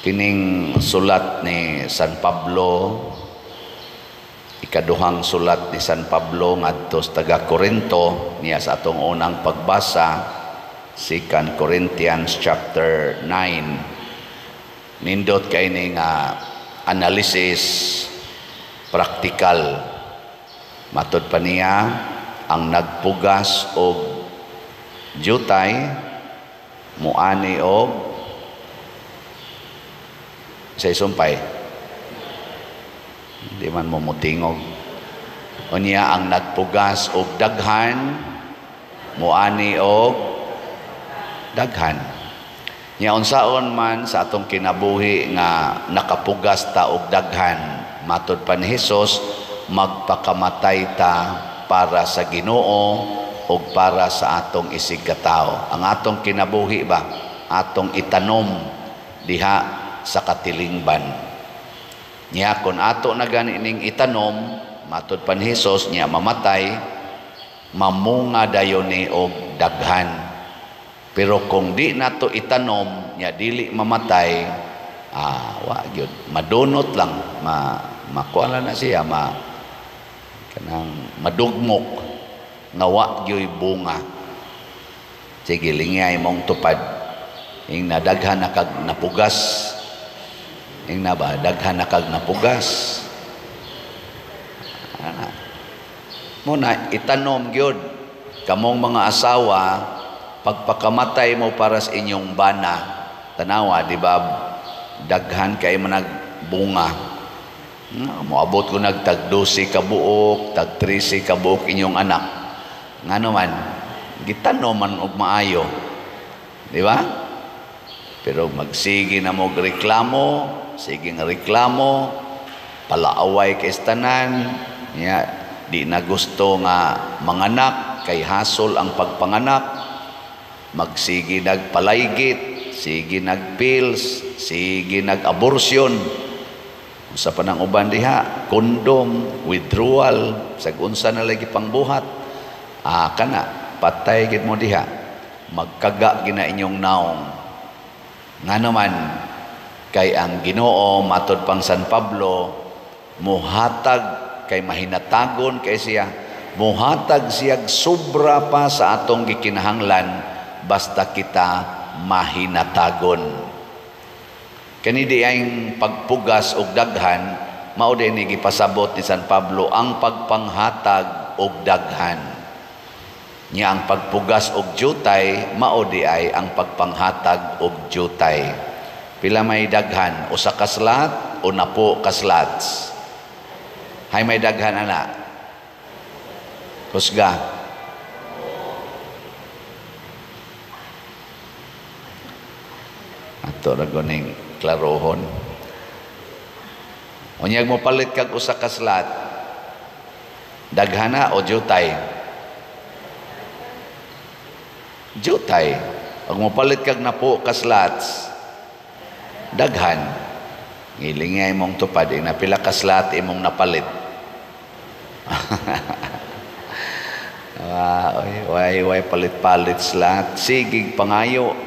Kining sulat ni San Pablo, ikaduhang sulat ni San Pablo ngadto sa taga Corinto, niya sa atong unang pagbasa, 2 Corinthians chapter 9. Nindot kay ni nga analysis praktikal. Matud pa niya, ang nagpugas og jutay muani og sa isumpay, di man mo mutingog. O niya, ang nagpugas og daghan muani og daghan. Niya unsaon man sa atong kinabuhi nga nakapugas ta og daghan, matud pa ni Hesus, magpakamatay ta para sa Ginoo o para sa atong isig katao. Ang atong kinabuhi ba, atong itanom diha sa katilingban. Niya kung ato na ganining itanom, matud pa ni Hesus, niya mamatay, mamunga dayon ni og daghan. Pero kung di nato itanom, niya dili mamatay, wa gyud, madunot lang, makuala na siya, kanang madugmok, nga wa gyud bunga. Sige, lingay mong tupad. Ing nadaghan na kag napugas. Ing na ba, daghan na kag napugas. Muna, itanom gyud kamong mga asawa, pagpakamatay mo para sa inyong bana. Tanawa, di ba, daghan kay managbunga. Moabot ko tag 12 ka buok, tag 13 ka buok inyong anak. Nga naman, gitanom man og maayo. Di ba? Pero magsige na mo reklamo, sige nga reklamo, palaaway kay tanan, niya di na gusto nga manganak, kay hasol ang pagpanganak, magsige nagpalaygit, sige nagpills, sige nag-abortion, sa panang uban diha, kondom, withdrawal, sagunsa na lagi pangbuhat, kana, patay gid mo diha, magkaga gina inyong naong. Nga naman, kay ang Ginoo, matod pang San Pablo, muhatag kay mahinatagon kay siya, muhatag siyag sobra pa sa atong gikinahanglan basta kita mahinatagon. Kani di ang pagpugas og daghan, mao din ni gipasabot ni San Pablo ang pagpanghatag og daghan. Niya ang pagpugas og jutay, mao di ay ang pagpanghatag og jutay. Pila may daghan, usa ka slat o napo ka slats. Hay may daghan ana. Kusga. Ato ra goning klarohon. Unyag mo palit kag usa ka slat. Daghana o jutay? Jutay. Pag mo palit kag napo ka slats, daghan. Ngilingay mong tupad, na pila ka slat imong napalit. Way palit-palit slat. Sigig pangayo.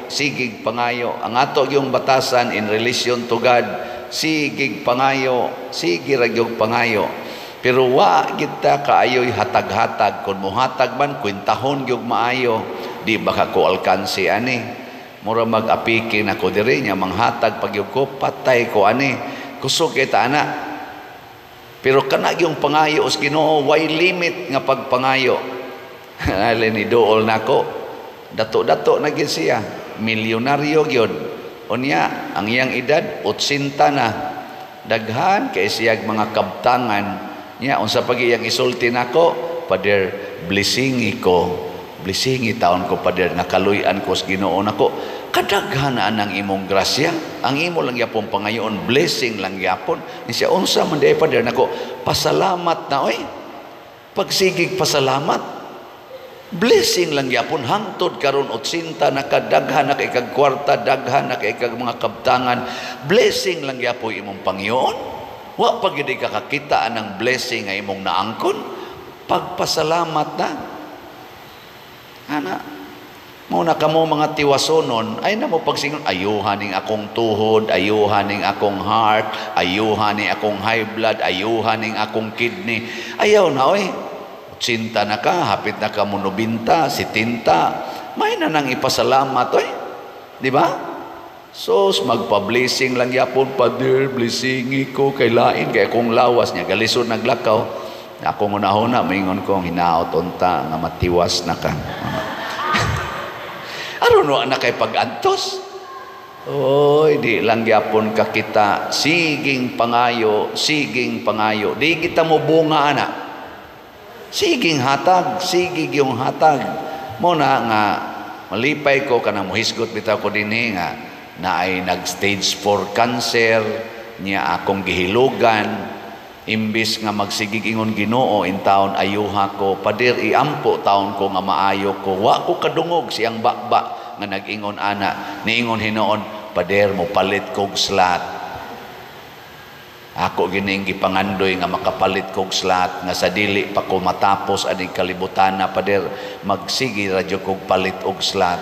Ang ato yung batasan in relation to God, sigig pangayo. Sige ragyog pangayo. Pero wa kita kaayoy hatag-hatag. Kung muhatag man, kwintahon yung maayo. Di baka ko alkansi ani. Mura mag-apikin ako diri niya, manghatag pag yung ko, patay ko ani. Kusog kita ana. Pero kanag yung pangayo os Ginoo, way limit nga pagpangayo. Alin ni dool nako. Dato-dato na gid siya. Milyonaryo gyud. Unya, ang iyang edad 80 na. Daghan kay siyag mga kabtangan. Nya unsa pag iyang isulti nako, Father, blessingi ko. Blessingi taon ko, Father, nakaluyan ko sa Ginoo nako. Kadaghanaan ang imong grasya. Ang imo lang yapon pangayoon, blessing lang yapon. Ni siya unsa man day, Father, nako, pasalamat na oy. Pagsigig pasalamat. Blessing lang yapon hangtod karon 80 nakadaghan na kay kag kwarta, daghan na kay kag mga kabtangan. Blessing lang yapon imong Panginoon. Wa pag gid ka kakita anang blessing nga imong naangkon, pagpasalamat na. Ana, Muna ka mo mga tiwasonon, ay na mo pagsingon, ayuhan ning akong tuhod, ayuhan ning akong heart, ayuhan ning akong high blood, ayuhan ning akong kidney. Ayaw na, oy. Sinta na ka, hapit na ka mo 90, 70. May na nang ipasalamat, oy. Di ba? So, magpa-blessing lang yapon, Father, blessingi ko, kay lain, kay akong lawas niya, galisod naglakaw. Akong una-una, maingon kong hinaot unta, nga matiwas na ka. Aron no na kay pag-antos. Oy, di lang yapon ka kita. Siging pangayo. Di kita mo bunga ana. Siging hatag, sigig yung hatag. Muna nga malipay ko kanang muhisgot bitaw ko dinhi nga na ay nag-stage 4 cancer niya akong gihilugan. Imbis nga magsigig ingon Ginoo in taon ayuha ko, Pader iampo taon ko nga maayo ko, wa ko kadungog siyang bakba nga nag-ingon ana, niingon hinoon, Pader mo palit kog slat. Ako gining gipangandoy nga makapalit kog slat nga sa dili pa ko matapos aning kalibutan na, Pader magsigi radyo kog palit og slat.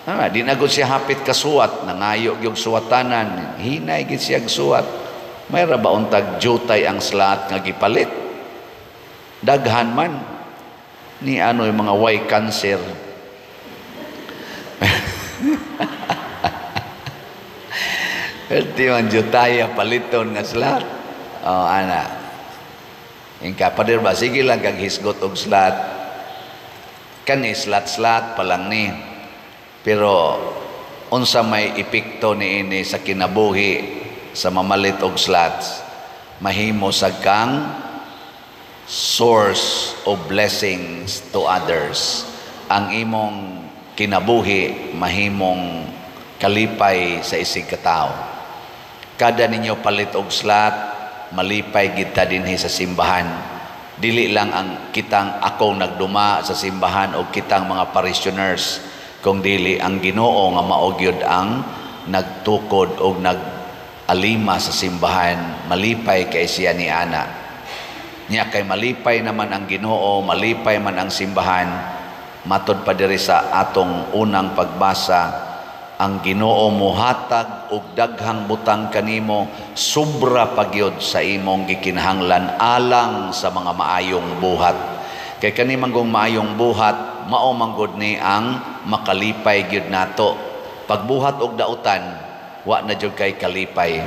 Di na gud siya hapit kasuwat, nangayo yung suwatanan, hinay gid siya suwat. May ba untag jutay ang slat nga gipalit? Daghan man ni ano yung mga way cancer. Ito yung jutay paliton nga slat. Oh, ana. Ingka Pader ba sige lang kag hisgot og slat. Kani slat-slat pa lang ni. Pero unsa may epekto niini sa kinabuhi sa mamalit og slots, mahimo sa kang source of blessings to others. Ang imong kinabuhi mahimong kalipay sa isig katao. Kada ninyo palit og slot, malipay kita dinhi sa simbahan. Dili lang ang kitang ako nagduma sa simbahan o kitang mga parishioners, kung dili ang Ginoo nga mao gyud ang nagtukod og alima sa simbahan, malipay kay siya ni ana. Niya kay malipay naman ang Ginoo, malipay man ang simbahan. Matod pa diri sa atong unang pagbasa, ang Ginoo mohatag og daghang butang kanimo, sobra pagyod sa imong gikinahanglan alang sa mga maayong buhat. Kay kani manggong maayong buhat, mao manggod ni ang makalipay gyud nato. Pagbuhat og dautan, wa na jud kay kalipay.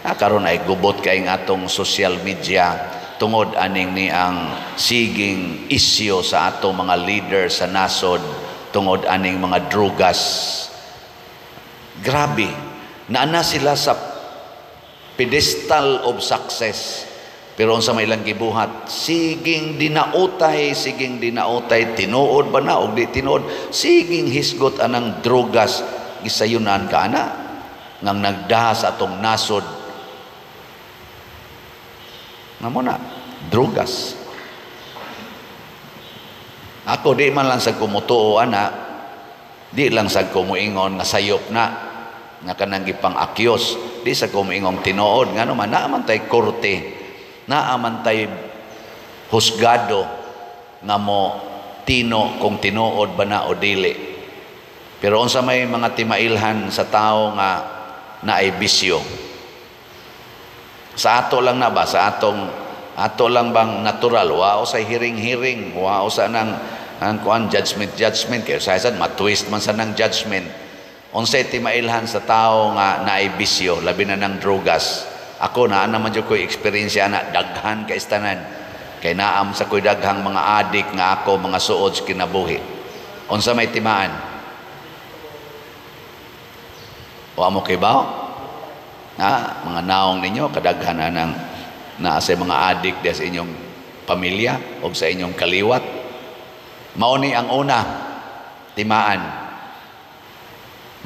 Karon ay gubot kay ang atong social media tungod aning ni ang siging isyo sa atong mga leader sa nasod tungod aning mga drugas. Grabe, naana sila sa pedestal of success. Pero unsa may ilang gibuhat, siging dinautay, tinuod ba na og di tinuod, siging hisgot anang drugas, gisayunan ka ana ngang nagdahas atong nasod nga mo na drugas. Ako di man lang sa kumutuo ana, di lang sa kumuingon nga sayop na nga kanang gipang akyos, di sa kumuingon tinuod nga naman naaman tay korte, naaman tay husgado nga mo tino kung tinuod ba na o dili. Pero unsa may mga timailhan sa tao nga naay bisyo. Sa ato lang na ba? Sa ato lang bang natural? Wao sa hiring-hiring. Wao sa nang kuan judgment. Kaya sa isan, matwist man sa nang judgment. Unsay timailhan sa tao nga naay bisyo, labi na ng drugas. Ako na naman dyan ko experience na daghan ka istanan. Kay naam sa ko'y daghang mga adik nga ako, mga suod sa kinabuhi. Unsa may timaan? O amo kay bao? Mga naong ninyo, kadaghanan ng sa mga adik sa inyong pamilya o sa inyong kaliwat. Mauni ang una, timaan.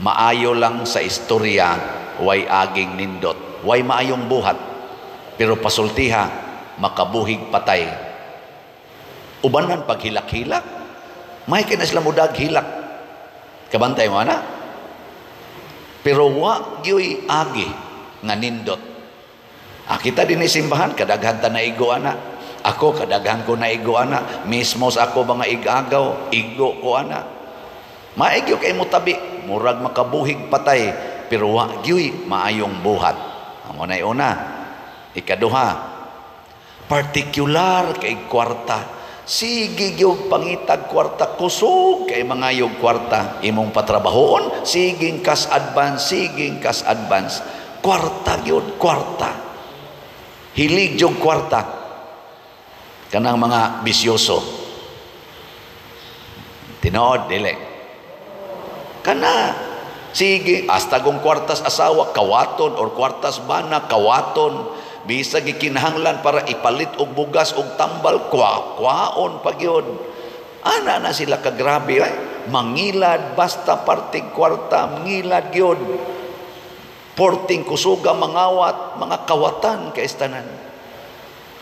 Maayo lang sa istorya, way aging nindot. Way maayong buhat, pero pasultiha, makabuhig patay. Ubanan pag hilak-hilak, may kinasla mudag hilak. Kabantay mo na? Pero wa gyoy agi nga nindot. Kita din simbahan kadaghan ta naigo ana. Ako kadaghan ko naigo ana. Mismo sa ako mga igagaw, igo ko ana. Maigyo kay mo tabi, murag makabuhig patay, pero wa gyud maayong buhat. Amo na una. Ikaduha, particular kay kwarta. Sige gyud pangitag kwarta, kusog kay mga yung kwarta. Imong patrabahoon, siging kas advance, siging kas advance. Kwarta gyud, kwarta. Hilig yung kwarta. Kanang mga bisyoso. Tinood, dili. Kana, sige, hasta kung kwartas asawa, kawaton, or kwartas bana, kawaton, bisa gikinahanglan para ipalit og bugas og tambal, kwaon pag yun. Ana na sila kagrabe, ay? Mangilad, basta parting kwarta, mangilad yun. Porting kusuga, mangawat, mga kawatan kaistanan.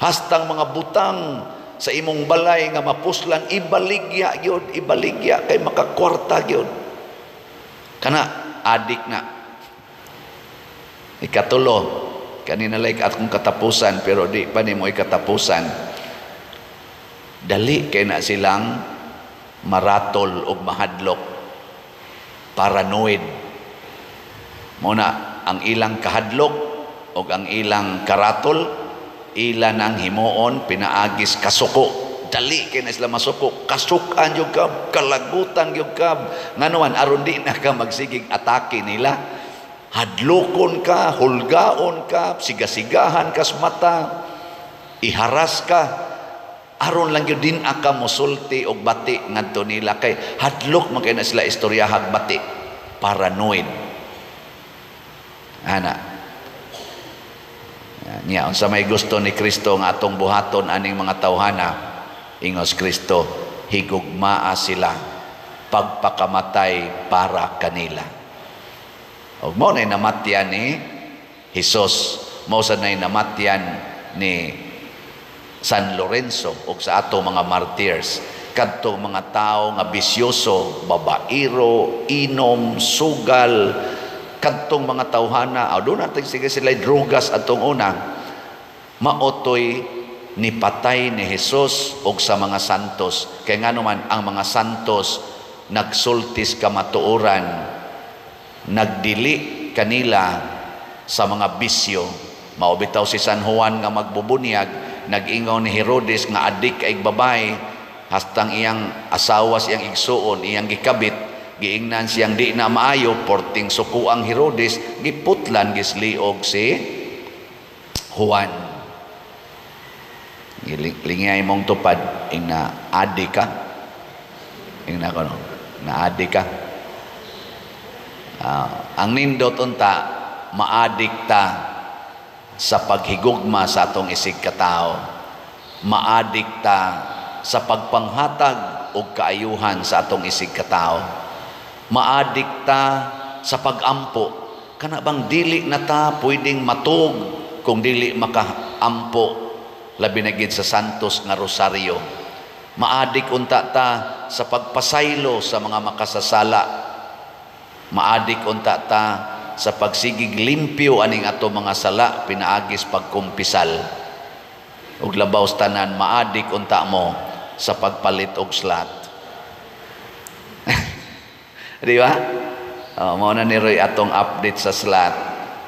Hastang mga butang sa imong balay nga mapuslan, ibaligya yun, ibaligya, kay makakwarta yun. Kana adik na. Ikatulo, kanina like akong katapusan pero di pa ni mo ikatapusan. Dali kay na silang maratol og mahadlok. Paranoid. Muna ang ilang kahadlok og ang ilang karatol, ilan ang himuon pinaagis kasuko. Dali kay na sila masuko, kasukan yung kab, kalagutan yung kab. Nganuan, aron di na ka magsigig atake nila. Hadlokon ka, hulgaon ka, sigasigahan ka sa mata, iharas ka. Aron lang yun din aka musulti o bati ngadto nila. Kay hadlok man kay na sila istoryahag bati. Paranoid. Ana. Nya, unsa may gusto ni Kristo nga atong buhaton aning mga tawhana. Ingos Kristo, higugmaa sila pagpakamatay para kanila. O mo na namatyan ni Jesus, mo sa na namatyan ni San Lorenzo o sa ato mga martyrs, kadto mga tao nga bisyoso, babairo, inom, sugal, kadtong mga tawhana, doon natin sige sila drugas atong una, maotoy ni patay ni Jesus og sa mga santos. Kaya nga naman ang mga santos nagsultis kamatuoran, nagdili kanila sa mga bisyo. Maubitaw si San Juan nga magbubunyag, nag-ingaw ni Herodes nga adik kay babae, hastang iyang asawa siyang igsuon, iyang gikabit, giingnan siyang di na maayo, porting sukuang Herodes, giputlan gisliog si Juan. Lingay mong tupad, ina adik ka. Ina ko no, na adik ka. Ang nindot unta, maadik ta sa paghigugma sa atong isig katao. Maadik ta sa pagpanghatag o kaayuhan sa atong isig katao. Maadik ta sa pagampo. Kana bang dili na ta pwedeng matug kung dili makaampo, labi na gid sa santos nga rosaryo. Maadik unta ta sa pagpasaylo sa mga makasasala. Maadik unta ta sa pagsigig limpyo aning ato mga sala pinaagis pagkumpisal. Ug labaw tanan, maadik unta mo sa pagpalit og slat. Di ba? Mao na ni Roy atong update sa slat.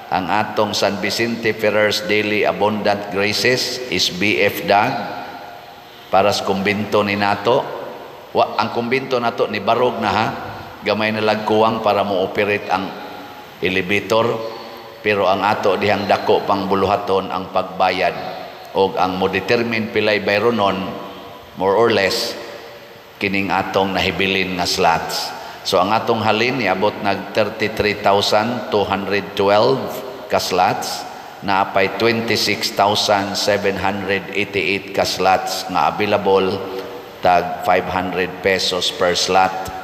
Ang atong San Vicente Ferrer's Daily Abundant Graces is BF Dag para sa kumbinto ni nato. Ang kumbinto nato ni barog na ha, gamay na lagkuwang para mo operate ang elevator, pero ang ato dihang dako pang buluhaton ang pagbayad o ang mo determine pilay bayronon more or less kining atong nahibilin nga slots. So ang atong halin niabot nag 33,212 ka slots, na apay 26,788 ka slots nga available, tag 500 pesos per slot.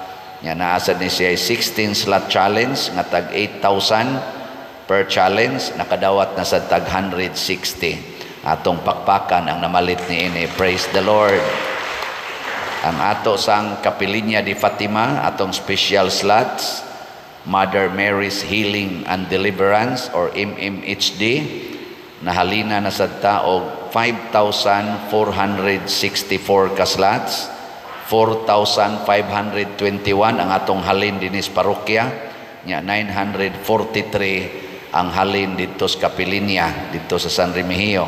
Nya naasad ni siya 16 slot challenge nga tag 8,000 per challenge, nakadawat na sa tag 160. Atong pakpakan ang namalit ni ini. Praise the Lord. Ang ato sang Kapilinya di Fatima, atong special slots, Mother Mary's Healing and Deliverance or MMHD, nahalina na sa taog 5,464 ka slots, 4,521 ang atong halin dinis parokya, nya 943 ang halin dito sa Capilinia, dito sa San Remigio.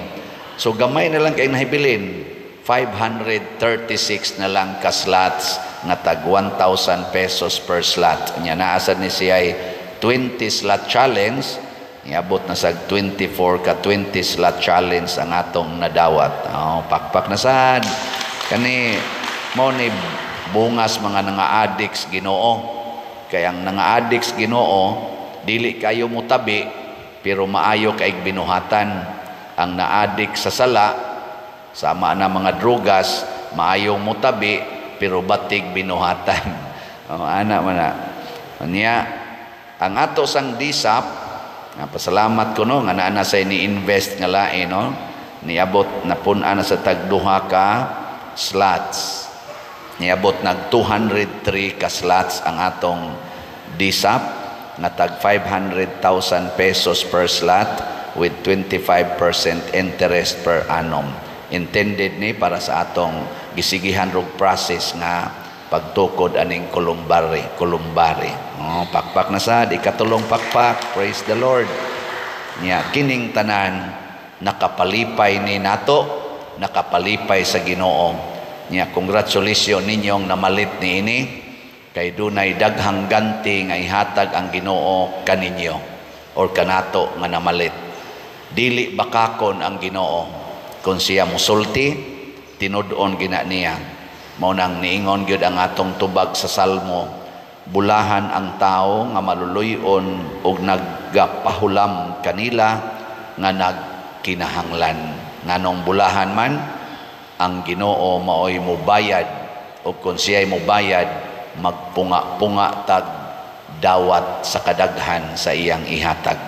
So gamay na lang kay nahibilin, 536 na lang ka slots nga tag 1,000 pesos per slot. Nya naasad ni siya ay 20 slot challenge, iabot na sa 24 ka 20 slot challenge ang atong nadawat. Pakpak na sad. Kani mo ni bungas mga nga-addicts Ginoo. Kaya ang nga-addicts Ginoo, dili kayo mutabi, pero maayo kaig binuhatan. Ang na-addict sa sala, sama na mga drugas, maayong mutabi, pero batig binuhatan. Ana man na. Anya, ang ato sang disap, pasalamat ko no, nga naana sa ni-invest nga lain, no? Niabot na pun-ana sa tagduha ka slots. Niabot nag 203 ka slots ang atong disap na tag 500,000 pesos per slot with 25% interest per annum. Intended ni para sa atong gisigihan rog process nga pagtukod aning kulumbari. Pakpak na sad, ikatulong pakpak. Praise the Lord. Nya kining tanan nakapalipay ni nato, nakapalipay sa Ginoo. Nya congratulations ninyong namalit ni ini, kay dunay daghang ganti nga ihatag ang Ginoo kaninyo or kanato nga namalit. Dili bakakon ang Ginoo kung siya musulti, tinud-on gina niya. Mao nang niingon gyud ang atong tubag sa Salmo, bulahan ang tao nga maluluyon ug nagpahulam kanila nga nagkinahanglan. Nganong bulahan man ang Ginoo maoy mobayad, o kung siya'y mobayad, magpunga-punga tag dawat sa kadaghan sa iyang ihatag.